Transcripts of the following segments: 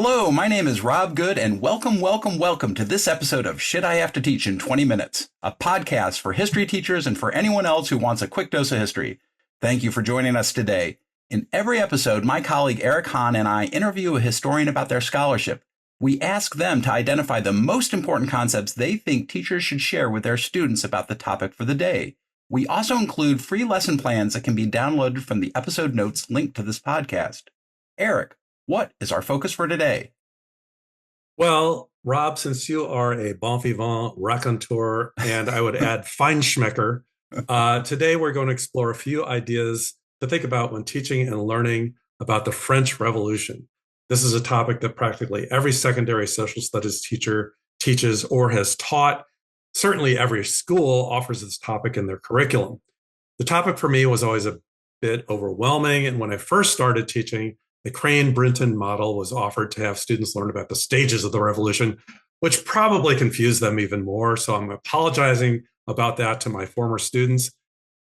Hello, my name is Rob Good, and welcome to this episode of Shit I Have to Teach in 20 Minutes, a podcast for history teachers and for anyone else who wants a quick dose of history. Thank you for joining us today. In every episode, my colleague Eric Hahn and I interview a historian about their scholarship. We ask them to identify the most important concepts they think teachers should share with their students about the topic for the day. We also include free lesson plans that can be downloaded from the episode notes linked to this podcast. Eric, what is our focus for today? Well, Rob, since you are a bon vivant raconteur, and I would add feinschmecker, today we're going to explore a few ideas to think about when teaching and learning about the French Revolution. This is a topic that practically every secondary social studies teacher teaches or has taught. Certainly every school offers this topic in their curriculum. The topic for me was always a bit overwhelming, and when I first started teaching, the Crane-Brinton model was offered to have students learn about the stages of the revolution, which probably confused them even more. So I'm apologizing about that to my former students.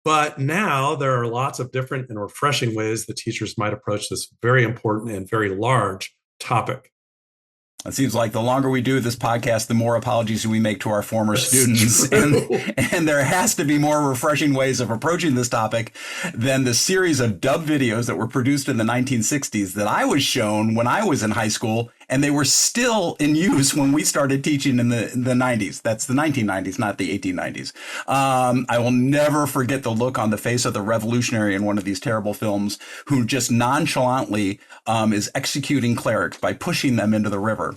But now there are lots of different and refreshing ways that teachers might approach this very important and very large topic. It seems like the longer we do this podcast, the more apologies we make to our former students. And there has to be more refreshing ways of approaching this topic than the series of dub videos that were produced in the 1960s that I was shown when I was in high school, and they were still in use when we started teaching in the 90s. That's the 1990s, not the 1890s. I will never forget the look on the face of the revolutionary in one of these terrible films who just nonchalantly is executing clerics by pushing them into the river.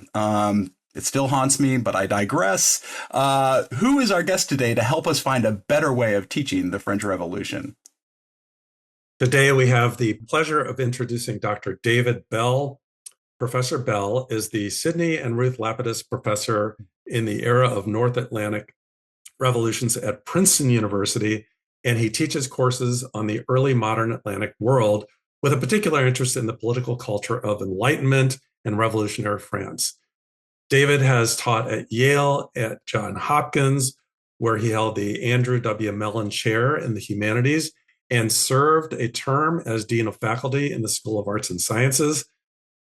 It still haunts me, but I digress. Who is our guest today to help us find a better way of teaching the French Revolution? Today we have the pleasure of introducing Dr. David Bell. Professor Bell is the Sidney and Ruth Lapidus Professor in the era of North Atlantic revolutions at Princeton University, and he teaches courses on the early modern Atlantic world with a particular interest in the political culture of Enlightenment and revolutionary France. David has taught at Yale, at Johns Hopkins, where he held the Andrew W. Mellon Chair in the Humanities, and served a term as Dean of Faculty in the School of Arts and Sciences.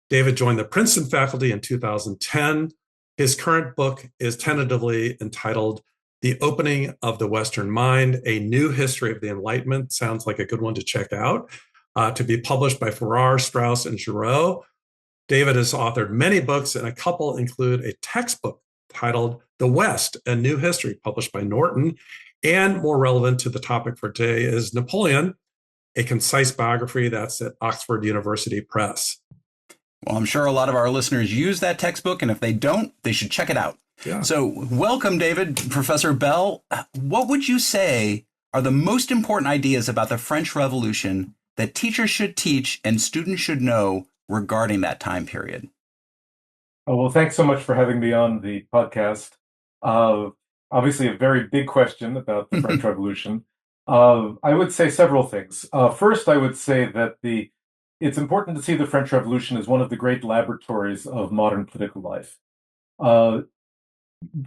David joined the Princeton faculty in 2010. His current book is tentatively entitled The Opening of the Western Mind, A New History of the Enlightenment. Sounds like a good one to check out. To be published by Farrar, Straus, and Giroux. David has authored many books, and a couple include a textbook titled The West, A New History, published by Norton. And more relevant to the topic for today is Napoleon, a concise biography that's at Oxford University Press. Well, I'm sure a lot of our listeners use that textbook, and if they don't, they should check it out. Yeah. So welcome, David. Professor Bell, what would you say are the most important ideas about the French Revolution that teachers should teach and students should know regarding that time period? Oh, well, thanks so much for having me on the podcast. Obviously, a very big question about the French Revolution. I would say several things. First, I would say that it's important to see the French Revolution as one of the great laboratories of modern political life.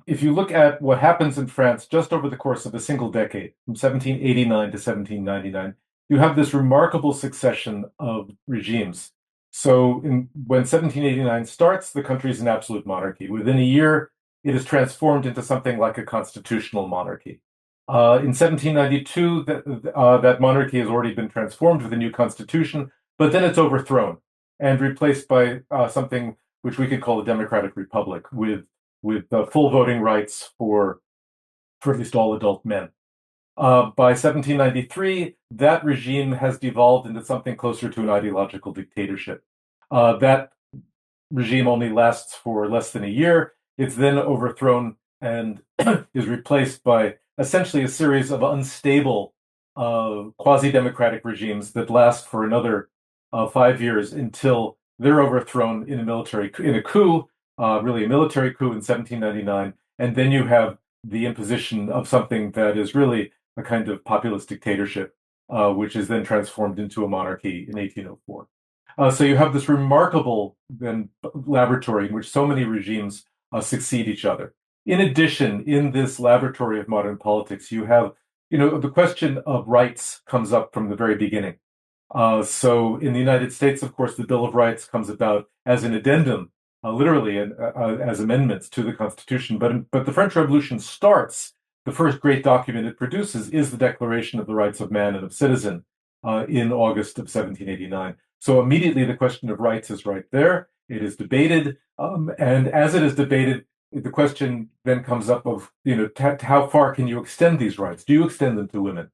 If you look at what happens in France just over the course of a single decade, from 1789 to 1799, you have this remarkable succession of regimes. So when 1789 starts, the country is an absolute monarchy. Within a year, it is transformed into something like a constitutional monarchy. In 1792, that monarchy has already been transformed with a new constitution, but then it's overthrown and replaced by something which we could call a democratic republic with full voting rights for at least all adult men. By 1793, that regime has devolved into something closer to an ideological dictatorship. That regime only lasts for less than a year. It's then overthrown and is replaced by essentially a series of unstable quasi-democratic regimes that last for another 5 years until they're overthrown in a coup, really a military coup in 1799, and then you have the imposition of something that is really a kind of populist dictatorship, which is then transformed into a monarchy in 1804. So you have this remarkable laboratory in which so many regimes succeed each other. In addition, in this laboratory of modern politics, you have, the question of rights comes up from the very beginning. So in the United States, of course, the Bill of Rights comes about as an addendum literally as amendments to the Constitution. But the French Revolution starts. The first great document it produces is the Declaration of the Rights of Man and of Citizen in August of 1789. So immediately the question of rights is right there. It is debated, and as it is debated, the question then comes up of, how far can you extend these rights? Do you extend them to women?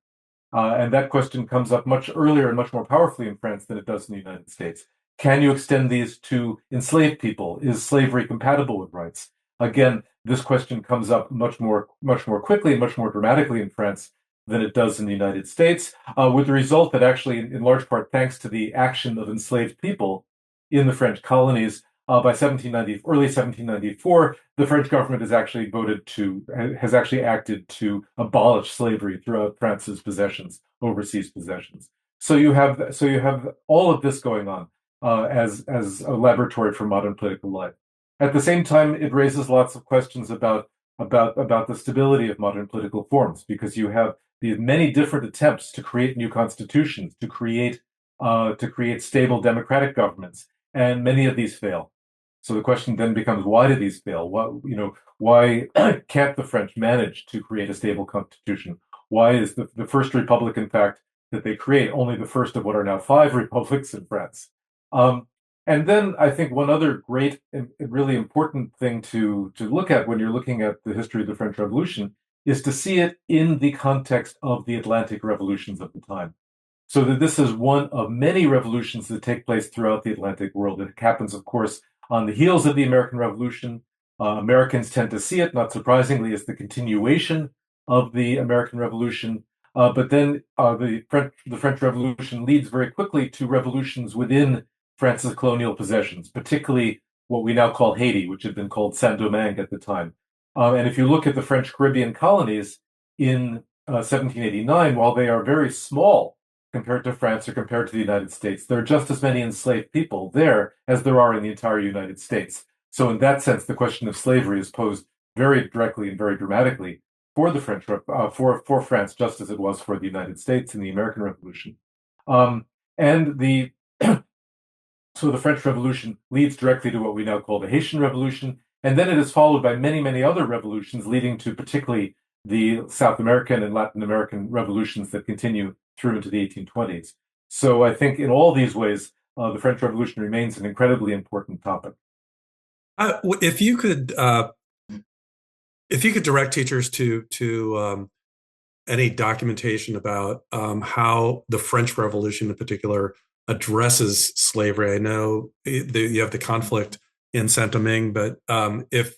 And that question comes up much earlier and much more powerfully in France than it does in the United States. Can you extend these to enslaved people? Is slavery compatible with rights? Again, this question comes up much more quickly and much more dramatically in France than it does in the United States, with the result that actually, in large part, thanks to the action of enslaved people in the French colonies, by early 1794, the French government has actually acted to abolish slavery throughout France's possessions, overseas possessions. So you have all of this going on as a laboratory for modern political life. At the same time, it raises lots of questions about the stability of modern political forms, because you have these many different attempts to create new constitutions, to create stable democratic governments, and many of these fail. So the question then becomes, why do these fail? Why can't the French manage to create a stable constitution? Why is the first republic, in fact, that they create only the first of what are now 5 republics in France? And then I think one other great and really important thing to look at when you're looking at the history of the French Revolution is to see it in the context of the Atlantic revolutions of the time. So that this is one of many revolutions that take place throughout the Atlantic world. It happens, of course, on the heels of the American Revolution. Americans tend to see it, not surprisingly, as the continuation of the American Revolution. But then the French Revolution leads very quickly to revolutions within France's colonial possessions, particularly what we now call Haiti, which had been called Saint-Domingue at the time. And if you look at the French Caribbean colonies in 1789, while they are very small compared to France or compared to the United States, there are just as many enslaved people there as there are in the entire United States. So in that sense, the question of slavery is posed very directly and very dramatically for the French, for France, just as it was for the United States in the American Revolution. So the French Revolution leads directly to what we now call the Haitian Revolution, and then it is followed by many, many other revolutions, leading to particularly the South American and Latin American revolutions that continue through into the 1820s. So I think in all these ways, the French Revolution remains an incredibly important topic. If you could direct teachers to any documentation about how the French Revolution in particular addresses slavery. I know you have the conflict in Saint-Domingue, but if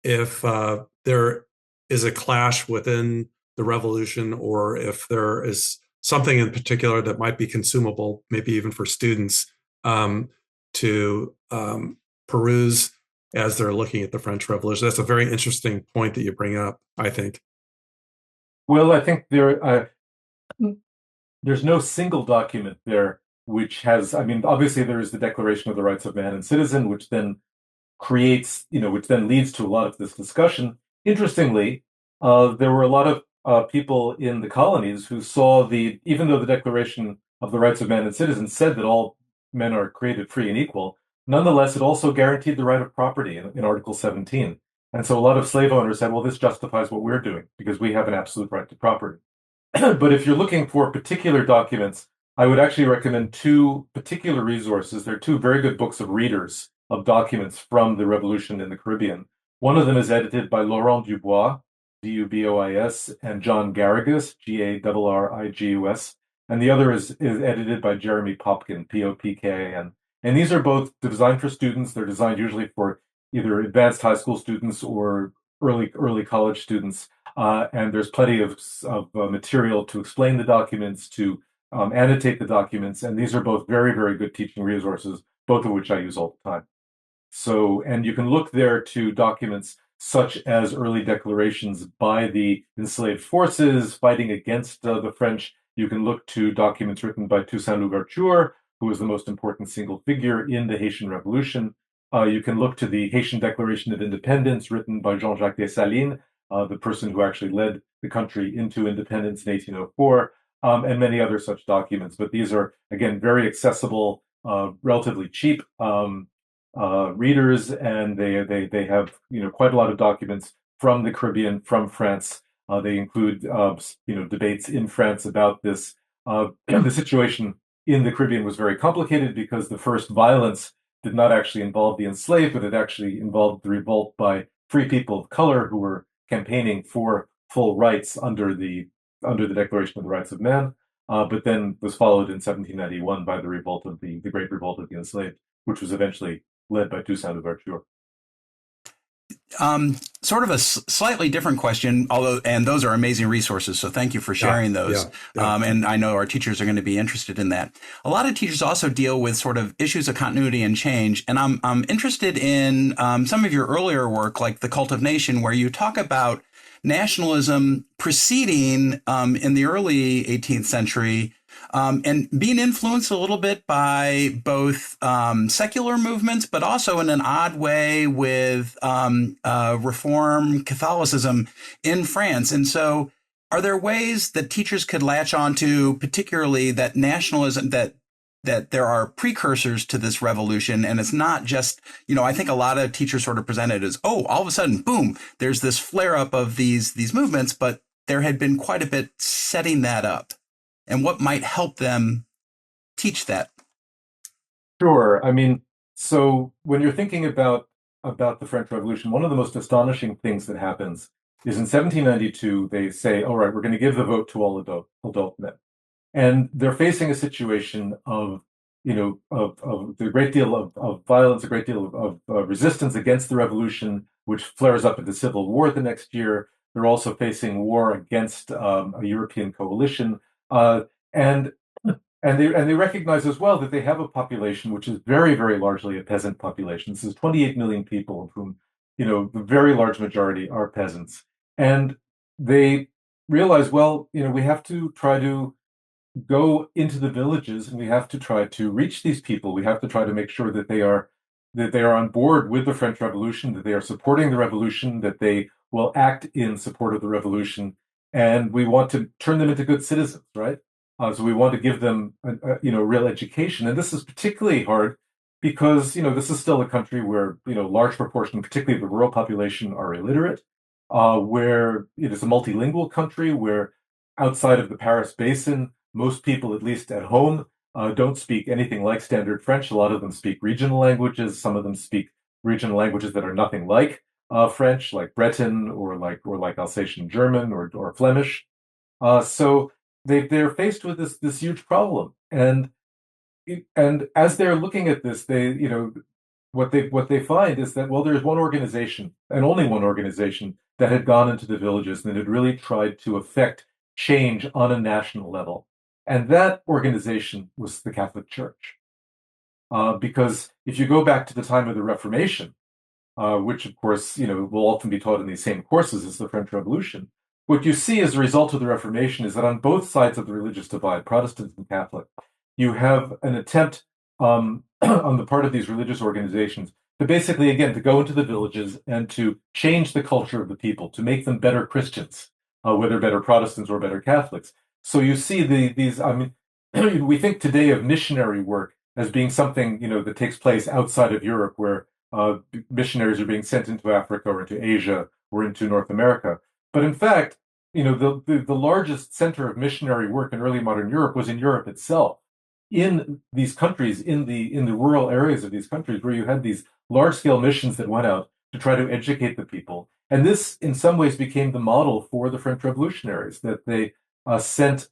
there is a clash within the revolution, or if there is something in particular that might be consumable, maybe even for students to peruse as they're looking at the French Revolution. That's a very interesting point that you bring up, I think. Well, I think there's no single document there which has, obviously there is the Declaration of the Rights of Man and Citizen, which then which then leads to a lot of this discussion. Interestingly, there were a lot of people in the colonies who saw even though the Declaration of the Rights of Man and Citizen said that all men are created free and equal, nonetheless, it also guaranteed the right of property in Article 17. And so a lot of slave owners said, well, this justifies what we're doing because we have an absolute right to property. But if you're looking for particular documents, I would actually recommend 2 particular resources. There are 2 very good books of readers of documents from the revolution in the Caribbean. One of them is edited by Laurent Dubois, Dubois, and John Garrigus, Garrigus. And the other is edited by Jeremy Popkin, Popkan. And these are both designed for students. They're designed usually for either advanced high school students or early college students. And there's plenty of material to explain the documents, to annotate the documents. And these are both very, very good teaching resources, both of which I use all the time. So, and you can look there to documents such as early declarations by the enslaved forces fighting against the French. You can look to documents written by Toussaint Louverture, who was the most important single figure in the Haitian Revolution. You can look to the Haitian Declaration of Independence written by Jean-Jacques Dessalines, the person who actually led the country into independence in 1804, and many other such documents. But these are, again, very accessible, relatively cheap, readers, and they have quite a lot of documents from the Caribbean, from France. They include debates in France about this. The situation in the Caribbean was very complicated because the first violence did not actually involve the enslaved, but it actually involved the revolt by free people of color who were campaigning for full rights under the Declaration of the Rights of Man. But then was followed in 1791 by the revolt of the Great Revolt of the Enslaved, which was eventually led by Toussaint Louverture. Sort of a slightly different question, although, and those are amazing resources. So thank you for sharing those. And I know our teachers are going to be interested in that. A lot of teachers also deal with sort of issues of continuity and change. And I'm interested in some of your earlier work, like The Cult of Nation, where you talk about nationalism preceding in the early 18th century and being influenced a little bit by both secular movements, but also in an odd way with Reform Catholicism in France. And so are there ways that teachers could latch onto, particularly that nationalism, that there are precursors to this revolution, and it's not just, I think a lot of teachers sort of present it as, oh, all of a sudden, boom, there's this flare up of these movements, but there had been quite a bit setting that up. And what might help them teach that? Sure. I mean, so when you're thinking about the French Revolution, one of the most astonishing things that happens is in 1792, they say, all right, we're going to give the vote to all adult men. And they're facing a situation of a great deal of violence, a great deal of resistance against the revolution, which flares up into civil war the next year. They're also facing war against a European coalition, and they recognize as well that they have a population which is very, very largely a peasant population. This is 28 million people, of whom the very large majority are peasants, and they realize, well, we have to try to go into the villages, and we have to try to reach these people. We have to try to make sure that they are on board with the French Revolution, that they are supporting the revolution, that they will act in support of the revolution, and we want to turn them into good citizens, right? So we want to give them a real education, and this is particularly hard because this is still a country where large proportion, particularly the rural population, are illiterate, where it is a multilingual country, where outside of the Paris Basin, most people, at least at home, don't speak anything like standard French. A lot of them speak regional languages. Some of them speak regional languages that are nothing like French, like Breton or like Alsatian German or Flemish. So they're faced with this huge problem, and as they're looking at this, what they find is that, well, there's one organization and only one organization that had gone into the villages and had really tried to affect change on a national level. And that organization was the Catholic Church. Because if you go back to the time of the Reformation, which of course, will often be taught in these same courses as the French Revolution, what you see as a result of the Reformation is that on both sides of the religious divide, Protestant and Catholic, you have an attempt on the part of these religious organizations to basically, again, to go into the villages and to change the culture of the people, to make them better Christians, whether better Protestants or better Catholics. So you see these, I mean, we think today of missionary work as being something, that takes place outside of Europe, where missionaries are being sent into Africa or into Asia or into North America. But in fact, the largest center of missionary work in early modern Europe was in Europe itself, in these countries, in the rural areas of these countries, where you had these large-scale missions that went out to try to educate the people. And this, in some ways, became the model for the French revolutionaries, that they sent,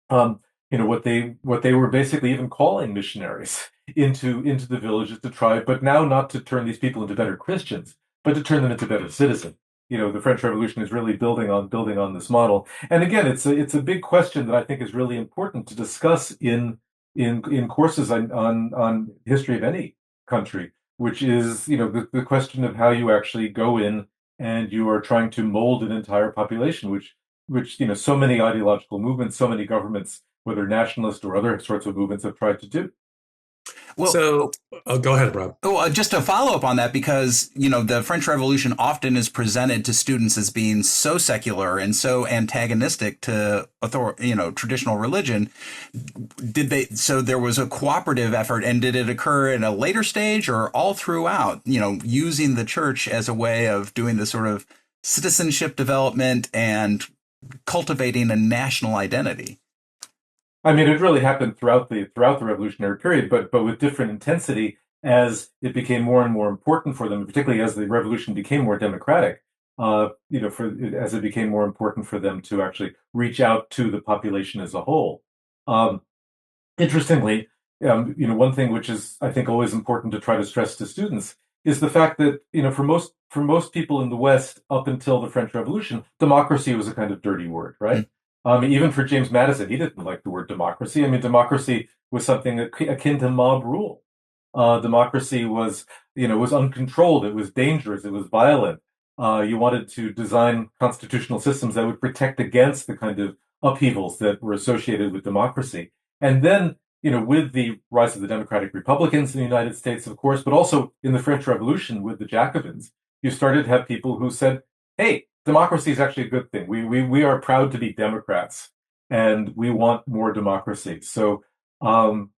what they were basically even calling missionaries into the villages to try, but now not to turn these people into better Christians, but to turn them into better citizens. The French Revolution is really building on this model. And again, it's a big question that I think is really important to discuss in courses on history of any country, which is the question of how you actually go in and you are trying to mold an entire population, which so many ideological movements, so many governments, whether nationalist or other sorts of movements, have tried to do. Well, So, go ahead, Rob. just to follow up on that, because, the French Revolution often is presented to students as being so secular and so antagonistic to traditional religion. So there was a cooperative effort, and did it occur in a later stage or all throughout, using the church as a way of doing this sort of citizenship development and cultivating a national identity? I mean, it really happened throughout the revolutionary period, but with different intensity as it became more and more important for them, particularly as the revolution became more democratic. As it became more important for them to actually reach out to the population as a whole. Um, Interestingly, one thing which is, I think, always important to try to stress to students is the fact that, for most people in the West, up until the French Revolution, democracy was a kind of dirty word, right? Even for James Madison, he didn't like the word democracy. I mean, democracy was something akin to mob rule. Democracy was uncontrolled. It was dangerous. It was violent. You wanted to design constitutional systems that would protect against the kind of upheavals that were associated with democracy. And then, with the rise of the Democratic Republicans in the United States, of course, but also in the French Revolution with the Jacobins, you started to have people who said, hey, democracy is actually a good thing. We are proud to be Democrats, and we want more democracy. So, so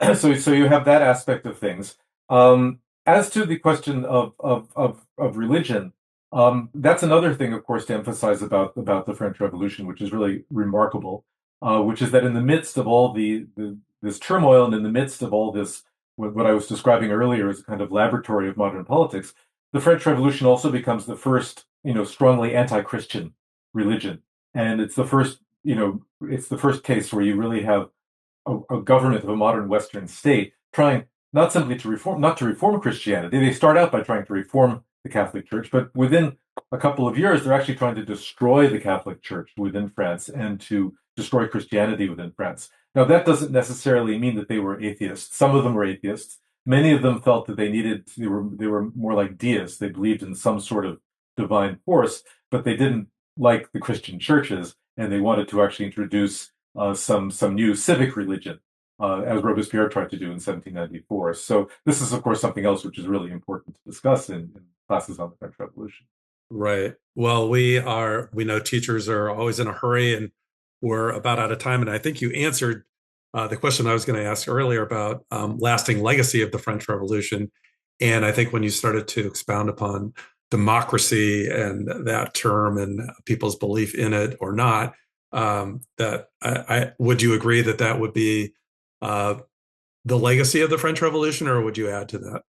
you have that aspect of things. As to the question of religion, that's another thing, of course, to emphasize about the French Revolution, which is really remarkable. Which is that in the midst of all this turmoil, and in the midst of all this, what I was describing earlier as a kind of laboratory of modern politics, the French Revolution also becomes the first, strongly anti-Christian religion, and it's the first case where you really have a government of a modern Western state trying not simply not to reform Christianity. They start out by trying to reform the Catholic Church, but within a couple of years, they're actually trying to destroy the Catholic Church within France and to destroy Christianity within France. Now, that doesn't necessarily mean that they were atheists. Some of them were atheists. Many of them felt that they were more like deists. They believed in some sort of divine force, but they didn't like the Christian churches, and they wanted to actually introduce some new civic religion, as Robespierre tried to do in 1794. So this is, of course, something else which is really important to discuss in classes on the French Revolution. Right. Well, we know teachers are always in a hurry, and we're about out of time. And I think you answered the question I was going to ask earlier about lasting legacy of the French Revolution. And I think when you started to expound upon democracy and that term and people's belief in it or not, that I would you agree that that would be the legacy of the French Revolution, or would you add to that?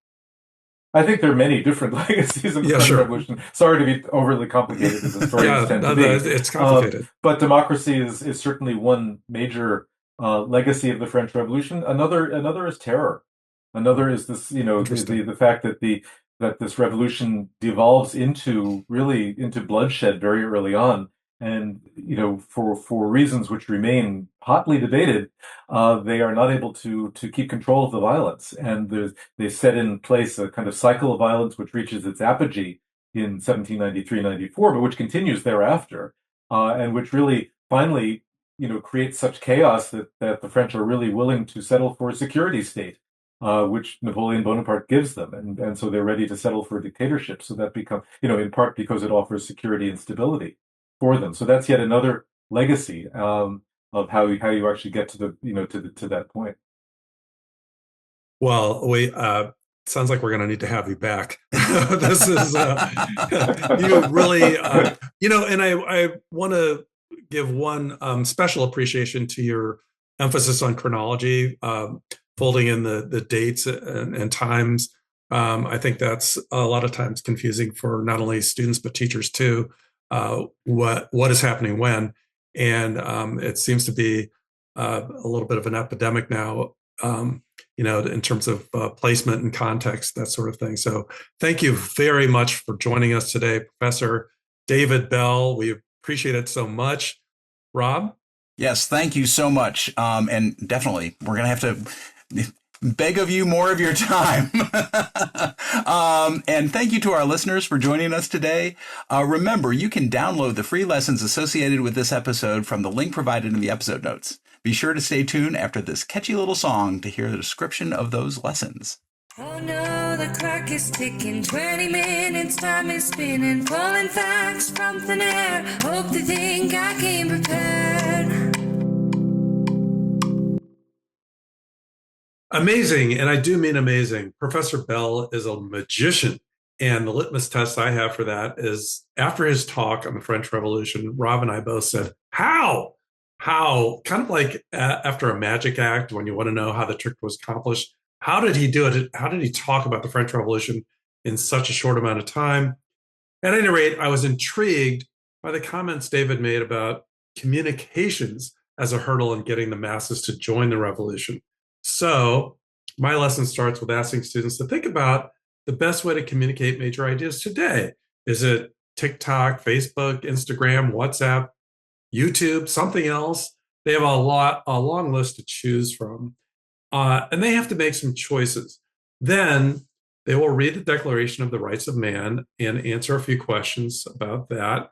I think there are many different legacies of the French Revolution. Sorry to be overly complicated as historians tend to be. It's complicated. But democracy is certainly one major legacy of the French Revolution. Another is terror. Another is this, the fact that this revolution devolves into bloodshed very early on. And, for reasons which remain hotly debated, they are not able to keep control of the violence. And they set in place a kind of cycle of violence which reaches its apogee in 1793-94, but which continues thereafter, and which really finally, creates such chaos that the French are really willing to settle for a security state, which Napoleon Bonaparte gives them. And so they're ready to settle for a dictatorship. So that becomes, in part because it offers security and stability for them. So that's yet another legacy of how you actually get to to that point. Well, we sounds like we're going to need to have you back. This is you really and I want to give one special appreciation to your emphasis on chronology, folding in the dates and times. I think that's a lot of times confusing for not only students but teachers too. What is happening when, and it seems to be a little bit of an epidemic now, in terms of placement and context, that sort of thing. So thank you very much for joining us today, Professor David Bell. We appreciate it so much. Rob? Yes, thank you so much. And definitely, we're going to have to beg of you more of your time. And thank you to our listeners for joining us today. Remember, you can download the free lessons associated with this episode from the link provided in the episode notes. Be sure to stay tuned after this catchy little song to hear the description of those lessons. Oh no, the clock is ticking, 20 minutes, time is spinning, pulling facts from thin air, hope they think I came prepared. Amazing, and I do mean amazing. Professor Bell is a magician, and the litmus test I have for that is after his talk on the French Revolution, Rob and I both said, how? How? Kind of like after a magic act when you want to know how the trick was accomplished. How did he do it? How did he talk about the French Revolution in such a short amount of time? At any rate, I was intrigued by the comments David made about communications as a hurdle in getting the masses to join the revolution. So my lesson starts with asking students to think about the best way to communicate major ideas today. Is it TikTok, Facebook, Instagram, WhatsApp, YouTube, something else? They have a long list to choose from. And they have to make some choices. Then they will read the Declaration of the Rights of Man and answer a few questions about that.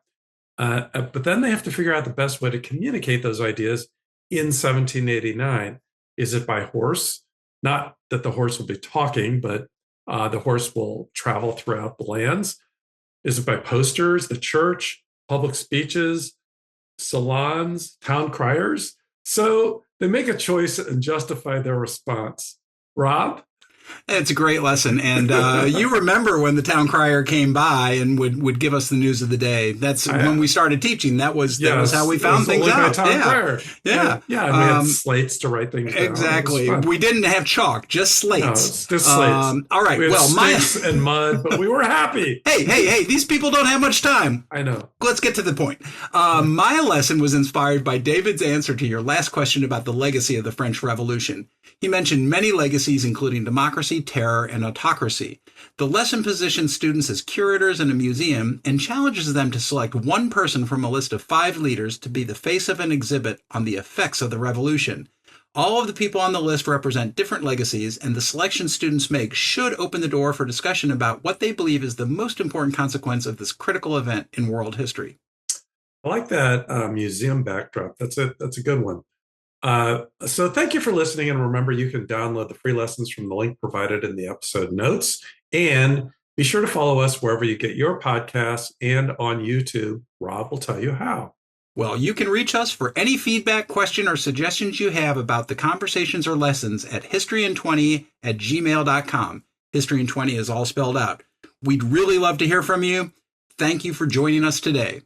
But then they have to figure out the best way to communicate those ideas in 1789. Is it by horse? Not that the horse will be talking, but the horse will travel throughout the lands. Is it by posters, the church, public speeches, salons, town criers? So they make a choice and justify their response. Rob? It's a great lesson. And you remember when the town crier came by and would give us the news of the day. That's when we started teaching. That was how we found things out. Yeah. And we had slates to write things down. Exactly. We didn't have chalk, just slates. No, just slates. All right. We had sticks and mud, but we were happy. Hey, these people don't have much time. I know. Let's get to the point. My lesson was inspired by David's answer to your last question about the legacy of the French Revolution. He mentioned many legacies, including democracy, terror, and autocracy. The lesson positions students as curators in a museum and challenges them to select one person from a list of 5 leaders to be the face of an exhibit on the effects of the revolution. All of the people on the list represent different legacies, and the selection students make should open the door for discussion about what they believe is the most important consequence of this critical event in world history. I like that museum backdrop. That's a good one. So thank you for listening. And remember, you can download the free lessons from the link provided in the episode notes. And be sure to follow us wherever you get your podcasts and on YouTube. Rob will tell you how. Well, you can reach us for any feedback, question, or suggestions you have about the conversations or lessons at historyand20@gmail.com. History and 20 is all spelled out. We'd really love to hear from you. Thank you for joining us today.